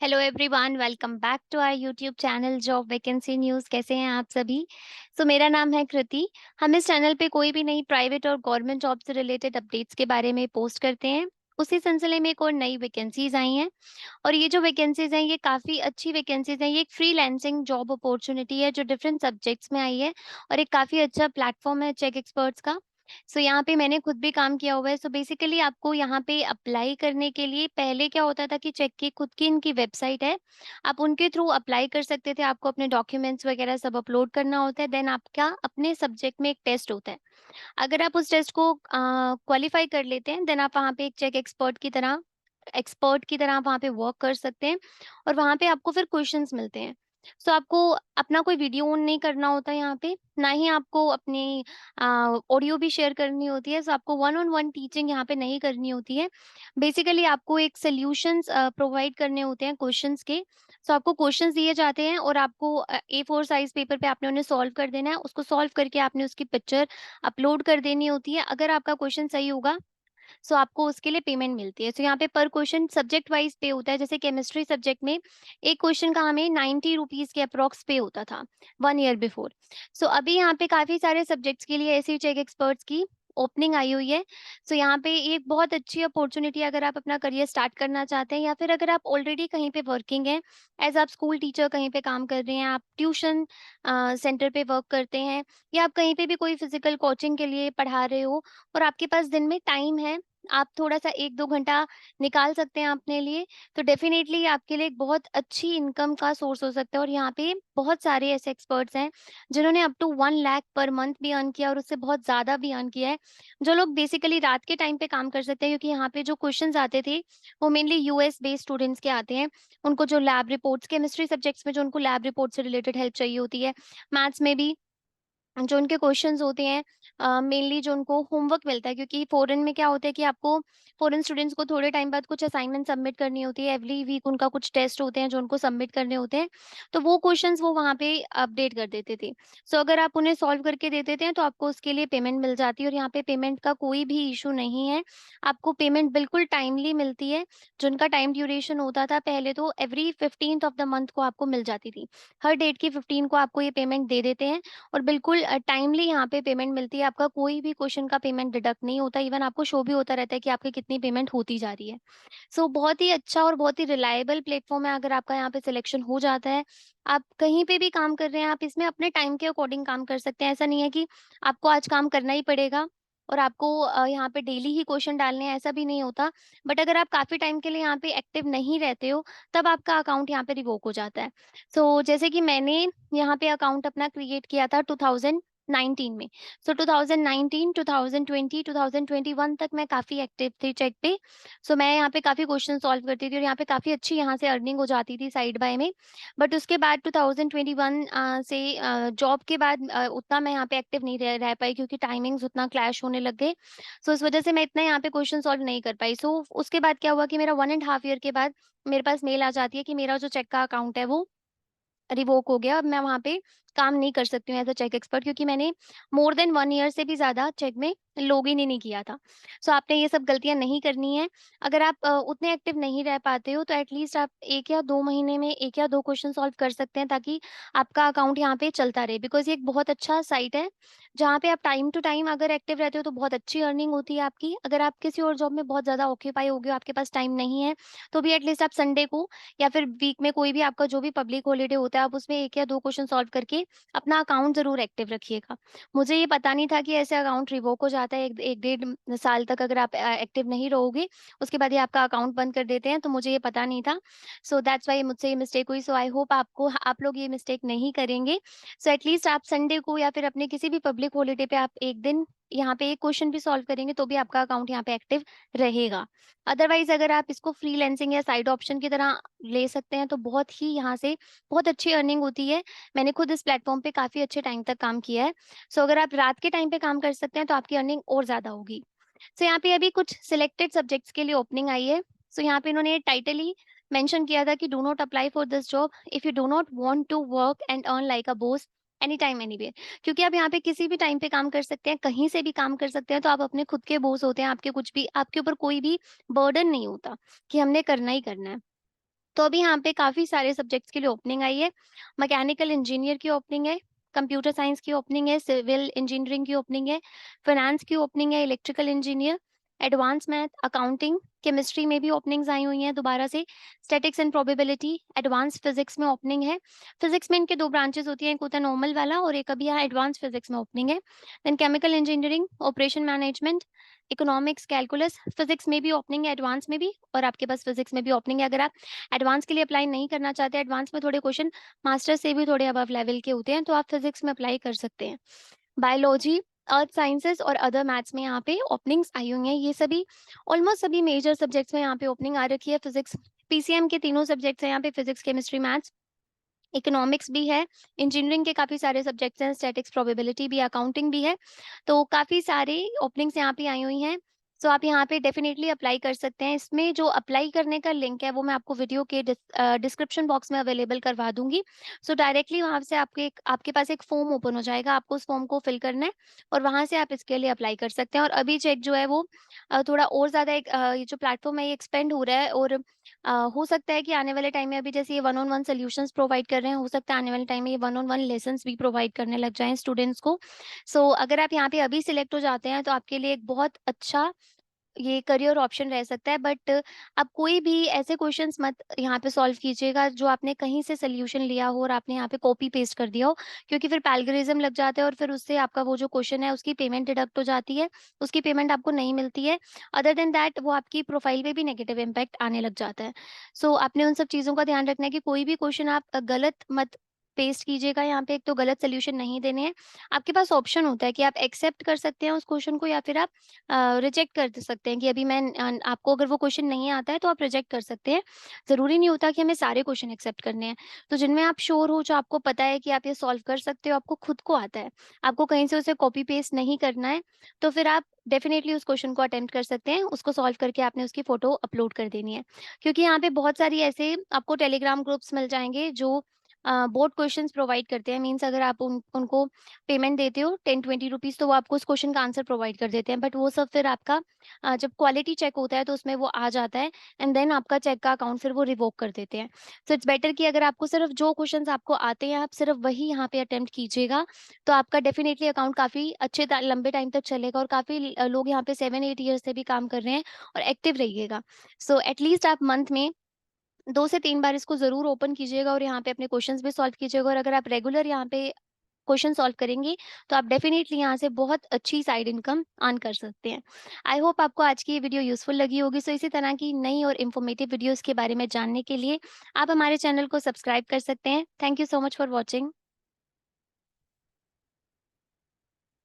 Hello everyone, welcome back to our YouTube channel job vacancy news. कैसे हैं आप सभी? मेरा नाम है कृति। हम इस चैनल पे कोई भी नई प्राइवेट और गवर्नमेंट जॉब से रिलेटेड अपडेट्स के बारे में पोस्ट करते हैं। उसी सिलसिले में एक और नई वैकेंसीज आई हैं और ये जो वैकेंसीज हैं ये काफ़ी अच्छी वैकेंसीज हैं। ये एक फ्रीलांसिंग जॉब अपॉर्चुनिटी है जो डिफरेंट सब्जेक्ट्स में आई है और एक काफ़ी अच्छा प्लेटफॉर्म है चेक एक्सपर्ट्स का। यहाँ पे मैंने खुद भी काम किया हुआ है। बेसिकली आपको यहाँ पे अप्लाई करने के लिए पहले क्या होता था कि चेक की खुद की इनकी वेबसाइट है, आप उनके थ्रू अप्लाई कर सकते थे। आपको अपने डॉक्यूमेंट्स वगैरह सब अपलोड करना होता है, देन आपका अपने सब्जेक्ट में एक टेस्ट होता है। अगर आप उस टेस्ट को क्वालिफाई कर लेते हैं, देन आप वहाँ पे एक चेक एक्सपर्ट की तरह आप वहाँ पे वर्क कर सकते हैं और वहाँ पे आपको फिर क्वेश्चंस मिलते हैं। आपको अपना कोई वीडियो ऑन नहीं करना होता यहाँ पे, ना ही आपको अपनी ऑडियो भी शेयर करनी होती है। आपको वन ऑन वन टीचिंग यहाँ पे नहीं करनी होती है। बेसिकली आपको एक सॉल्यूशंस प्रोवाइड करने होते हैं क्वेश्चंस के। आपको क्वेश्चंस दिए जाते हैं और आपको A4 साइज़ पेपर पे आपने उन्हें सॉल्व कर देना है। उसको सॉल्व करके आपने उसकी पिक्चर अपलोड कर देनी होती है। अगर आपका क्वेश्चन सही होगा आपको उसके लिए पेमेंट मिलती है। यहाँ पे पर क्वेश्चन सब्जेक्ट वाइज़ पे होता है। जैसे केमिस्ट्री सब्जेक्ट में एक क्वेश्चन का हमें 90 रुपीज़ के अप्रॉक्स पे होता था 1 ईयर बिफोर। अभी यहाँ पे काफ़ी सारे सब्जेक्ट्स के लिए ऐसी चेक एक्सपर्ट्स की ओपनिंग आई हुई है। यहाँ पे एक बहुत अच्छी अपॉर्च्युनिटी है अगर आप अपना करियर स्टार्ट करना चाहते हैं या फिर अगर आप ऑलरेडी कहीं पे वर्किंग हैं, एज़ आप स्कूल टीचर कहीं पे काम कर रहे हैं, आप ट्यूशन सेंटर पे वर्क करते हैं या आप कहीं पे भी कोई फिज़िकल कोचिंग के लिए पढ़ा रहे हो और आपके पास दिन में टाइम है, आप थोड़ा-सा 1-2 घंटा निकाल सकते हैं अपने लिए, तो डेफ़िनेटली ये आपके लिए एक बहुत अच्छी इनकम का सोर्स हो सकता है। और यहाँ पे बहुत सारे ऐसे एक्सपर्ट्स हैं, जिन्होंने up to 1 lakh per month भी अर्न किया और उससे बहुत ज़्यादा भी अर्न किया है। जो लोग बेसिकली रात के टाइम पे काम कर सकते हैं, क्योंकि यहाँ पे जो क्वेश्चन्स आते थे, वो मेनली यूएस बेस्ड स्टूडेंट्स के आते हैं। उनको जो लैब रिपोर्ट्स केमिस्ट्री सब्जेक्ट्स में जो उनको लैब रिपोर्ट से रिलेटेड हेल्प चाहिए होती है, मैथ्स में भी जो उनके क्वेश्चंस होते हैं, मेनली जो उनको होमवर्क मिलता है, क्योंकि फॉरेन में क्या होता है कि आपको फॉरेन स्टूडेंट्स को थोड़े टाइम बाद कुछ असाइनमेंट सबमिट करनी होती है। एवरी वीक उनका कुछ टेस्ट होते हैं जो उनको सबमिट करने होते हैं, तो वो क्वेश्चंस वो वहाँ पे अपडेट कर देते थे। अगर आप उन्हें सॉल्व करके दे देते हैं तो आपको उसके लिए पेमेंट मिल जाती है और यहाँ पे पेमेंट का कोई भी इशू नहीं है। आपको पेमेंट बिल्कुल टाइमली मिलती है। जो उनका टाइम ड्यूरेशन होता था पहले, तो every 15th of the month को आपको मिल जाती थी। हर डेट की 15 को आपको ये पेमेंट दे देते हैं और बिल्कुल टाइमली यहाँ पे पेमेंट मिलती है। आपका कोई भी क्वेश्चन का पेमेंट डिडक्ट नहीं होता, इवन आपको शो भी होता रहता है कि आपकी कितनी पेमेंट होती जा रही है। बहुत ही अच्छा और बहुत ही रिलायबल प्लेटफॉर्म है। अगर आपका यहाँ पे सिलेक्शन हो जाता है, आप कहीं पे भी काम कर रहे हैं, आप इसमें अपने टाइम के अकॉर्डिंग काम कर सकते हैं। ऐसा नहीं है कि आपको आज काम करना ही पड़ेगा और आपको यहाँ पे डेली ही क्वेश्चन डालने हैं, ऐसा भी नहीं होता। बट अगर आप काफ़ी टाइम के लिए यहाँ पे एक्टिव नहीं रहते हो, तब आपका अकाउंट यहाँ पे रिवोक हो जाता है। जैसे कि मैंने यहाँ पे अकाउंट अपना क्रिएट किया था 2019 में। 2019, 2020, 2021 तक मैं काफ़ी एक्टिव थी चेक पे। मैं यहाँ पे काफ़ी क्वेश्चन सॉल्व करती थी और यहाँ पे काफ़ी अच्छी यहाँ से अर्निंग हो जाती थी साइड बाय में। बट उसके बाद 2021 से जॉब के बाद उतना मैं यहाँ पे एक्टिव नहीं रह रह पाई, क्योंकि टाइमिंग्स उतना क्लैश होने लग गए। इस वजह से मैं इतना यहाँ पे क्वेश्चन सॉल्व नहीं कर पाई। उसके बाद क्या हुआ कि मेरा 1 एंड हाफ ईयर के बाद मेरे पास मेल आ जाती है कि मेरा जो चेक का अकाउंट है वो रिवोक हो गया। अब मैं वहाँ पे काम नहीं कर सकती हूँ एज़ अ चेक एक्सपर्ट, क्योंकि मैंने मोर देन 1 ईयर से भी ज़्यादा चेक में लॉगिन ही नहीं किया था। आपने ये सब गलतियाँ नहीं करनी है। अगर आप उतने एक्टिव नहीं रह पाते हो तो एट लीस्ट आप 1 या 2 महीने में 1 या 2 क्वेश्चन सॉल्व कर सकते हैं, ताकि आपका अकाउंट यहाँ पे चलता रहे। बिकॉज़ ये एक बहुत अच्छा साइट है, जहाँ पे आप टाइम टू टाइम अगर एक्टिव रहते हो तो बहुत अच्छी अर्निंग होती है आपकी। अगर आप किसी और जॉब में बहुत ज़्यादा ऑक्यूपाई हो गए हो, आपके पास टाइम नहीं है, तो भी एट लीस्ट आप संडे को या फिर वीक में कोई भी आपका जो भी पब्लिक हॉलिडे होता है, आप उसमें 1 या 2 क्वेश्चन सॉल्व करके अपना अकाउंट ज़रूर एक्टिव रखिएगा। मुझे ये पता नहीं था कि ऐसे अकाउंट रिवोक हो जाता है 1 डेढ़ साल तक अगर आप एक्टिव नहीं रहोगे, उसके बाद ये आपका अकाउंट बंद कर देते हैं, तो मुझे ये पता नहीं था। दैट्स व्हाई मुझसे ये मिस्टेक हुई। आई होप आप लोग ये मिस्टेक नहीं करेंगे। एटलीस्ट आप संडे को या फिर अपने किसी भी पब्लिक हॉलिडे पे आप 1 दिन यहाँ पे 1 क्वेश्चन भी सॉल्व करेंगे, तो भी आपका अकाउंट यहाँ पे एक्टिव रहेगा। अदरवाइज़ अगर आप इसको फ्रीलांसिंग या साइड ऑप्शन की तरह ले सकते हैं, तो बहुत ही यहाँ से बहुत अच्छी अर्निंग होती है। मैंने खुद इस प्लेटफ़ॉर्म पे काफ़ी अच्छे टाइम तक काम किया है। अगर आप रात के टाइम पे काम कर सकते हैं, तो आपकी अर्निंग और ज़्यादा होगी। यहाँ पे अभी कुछ सिलेक्टेड सब्जेक्ट्स के लिए ओपनिंग आई है। यहाँ पे इन्होंने टाइटल ही मेंशन किया था कि do not apply for this job if you do not want to work and earn like a boss any time anywhere. क्योंकि आप यहाँ पे किसी भी टाइम पे काम कर सकते हैं, कहीं से भी काम कर सकते हैं, तो आप अपने खुद के बॉस होते हैं। आपके ऊपर कोई भी बर्डन नहीं होता कि हमने करना ही करना है। तो अभी यहाँ पे काफ़ी सारे सब्जेक्ट्स के लिए ओपनिंग आई है। मैकेनिकल इंजीनियर की ओपनिंग है, कंप्यूटर साइंस की ओपनिंग है, सिविल इंजीनियरिंग की ओपनिंग है, फाइनेंस की ओपनिंग है, electrical engineer, advance math, accounting, chemistry में भी ओपनिंग्स आई हुई हैं दोबारा से, statics and probability, advance physics में ओपनिंग है। फिजिक्स में इनके 2 ब्रांचेस होती हैं, एक होता है नॉर्मल वाला और एक अभी यहाँ एडवांस फिजिक्स में ओपनिंग है। Then chemical engineering, operation management, economics, calculus, physics में भी ओपनिंग है, एडवांस में भी और आपके पास फिजिक्स में भी ओपनिंग है। अगर आप एडवांस के लिए अप्लाई नहीं करना चाहते, एडवांस में थोड़े क्वेश्चन मास्टर से भी थोड़े अबव लेवल के होते हैं, तो आप फिजिक्स में अप्लाई कर सकते हैं। बायोलॉजी, अर्थ साइंसेज और अदर मैथ्स में यहाँ पे ओपनिंग्स आई हुई हैं। ये सभी ऑलमोस्ट सभी मेजर सब्जेक्ट्स में यहाँ पे ओपनिंग आ रखी है। फिजिक्स पीसीएम के तीनों सब्जेक्ट्स हैं यहाँ पे, फिजिक्स, केमिस्ट्री, मैथ्स, इकोनॉमिक्स भी है, इंजीनियरिंग के काफ़ी सारे सब्जेक्ट्स हैं, स्टैटिक्स, प्रोबेबिलिटी भी, अकाउंटिंग भी है। तो काफ़ी सारे ओपनिंग्स यहाँ पे आई हुई हैं। सो आप यहाँ पे डेफ़िनेटली अप्लाई कर सकते हैं। इसमें जो अप्लाई करने का लिंक है, वो मैं आपको वीडियो के डिस्क्रिप्शन बॉक्स में अवेलेबल करवा दूँगी। सो डायरेक्टली वहाँ से आपके पास एक फ़ॉर्म ओपन हो जाएगा, आपको उस फ़ॉर्म को फिल करना है और वहाँ से आप इसके लिए अप्लाई कर सकते हैं। और अभी चेक जो है वो थोड़ा और ज़्यादा ये जो प्लेटफ़ॉर्म है ये एक्सपेंड हो रहा है और हो सकता है कि आने वाले टाइम में अभी जैसे ये one on one solutions provide कर रहे हैं, हो सकता है आने वाले टाइम में ये वन ऑन वन लेसन्स भी प्रोवाइड करने लग जाएँ स्टूडेंट्स को। सो अगर आप यहाँ पे अभी सिलेक्ट हो जाते हैं, तो आपके लिए एक बहुत अच्छा ये करियर ऑप्शन रह सकता है। बट आप कोई भी ऐसे क्वेश्चंस मत यहाँ पे सॉल्व कीजिएगा जो आपने कहीं से सॉल्यूशन लिया हो और आपने यहाँ पे कॉपी पेस्ट कर दिया हो, क्योंकि फिर प्लैगियरिज्म लग जाता है और फिर उससे आपका वो जो क्वेश्चन है उसकी पेमेंट डिडक्ट हो जाती है, उसकी पेमेंट आपको नहीं मिलती है। अदर देन दैट वो आपकी प्रोफाइल पे भी नेगेटिव इम्पैक्ट आने लग जाता है। सो आपने उन सब चीज़ों का ध्यान रखना है कि कोई भी क्वेश्चन आप गलत मत पेस्ट कीजिएगा यहाँ पे। एक तो गलत सॉल्यूशन नहीं देने हैं। आपके पास ऑप्शन होता है कि आप एक्सेप्ट कर सकते हैं उस क्वेश्चन को या फिर आप रिजेक्ट कर सकते हैं कि अभी आपको अगर वो क्वेश्चन नहीं आता है तो आप रिजेक्ट कर सकते हैं। ज़रूरी नहीं होता कि हमें सारे क्वेश्चन एक्सेप्ट करने हैं। तो जिनमें आप श्योर हो, जो आपको पता है कि आप ये सॉल्व कर सकते हो, आपको खुद को आता है, आपको कहीं से उसे कॉपी पेस्ट नहीं करना है, तो फिर आप डेफ़िनेटली उस क्वेश्चन को अटेम्प्ट कर सकते हैं। उसको सॉल्व करके आपने उसकी फ़ोटो अपलोड कर देनी है। क्योंकि यहाँ पे बहुत सारी ऐसे आपको टेलीग्राम ग्रुप्स मिल जाएँगे जो बोर्ड क्वेश्चन्स प्रोवाइड करते हैं। मीन्स अगर आप उनको पेमेंट देते हो 10-20 रुपीज़, तो वो आपको उस क्वेश्चन का आंसर प्रोवाइड कर देते हैं। बट वो सब फिर आपका जब क्वालिटी चेक होता है तो उसमें वो आ जाता है एंड देन आपका चेक का अकाउंट फिर वो रिवोक कर देते हैं। सो इट्स बेटर कि अगर आपको सिर्फ जो क्वेश्चंस आपको आते हैं, आप सिर्फ वही यहाँ पे अटेम्प्ट कीजिएगा, तो आपका डेफिनिटली अकाउंट काफ़ी अच्छे लंबे टाइम तक चलेगा और काफ़ी लोग यहाँ पे 7-8 ईयर्स से भी काम कर रहे हैं और एक्टिव रहिएगा। सो एटलीस्ट आप मंथ में 2 से 3 बार इसको ज़रूर ओपन कीजिएगा और यहाँ पे अपने क्वेश्चंस भी सॉल्व कीजिएगा। और अगर आप रेगुलर यहाँ पे क्वेश्चन सॉल्व करेंगे, तो आप डेफ़िनेटली यहाँ से बहुत अच्छी साइड इनकम अर्न कर सकते हैं। आई होप आपको आज की ये वीडियो यूज़फुल लगी होगी। सो इसी तरह की नई और इन्फॉर्मेटिव वीडियोज़ के बारे में जानने के लिए आप हमारे चैनल को सब्सक्राइब कर सकते हैं। Thank you so much for watching.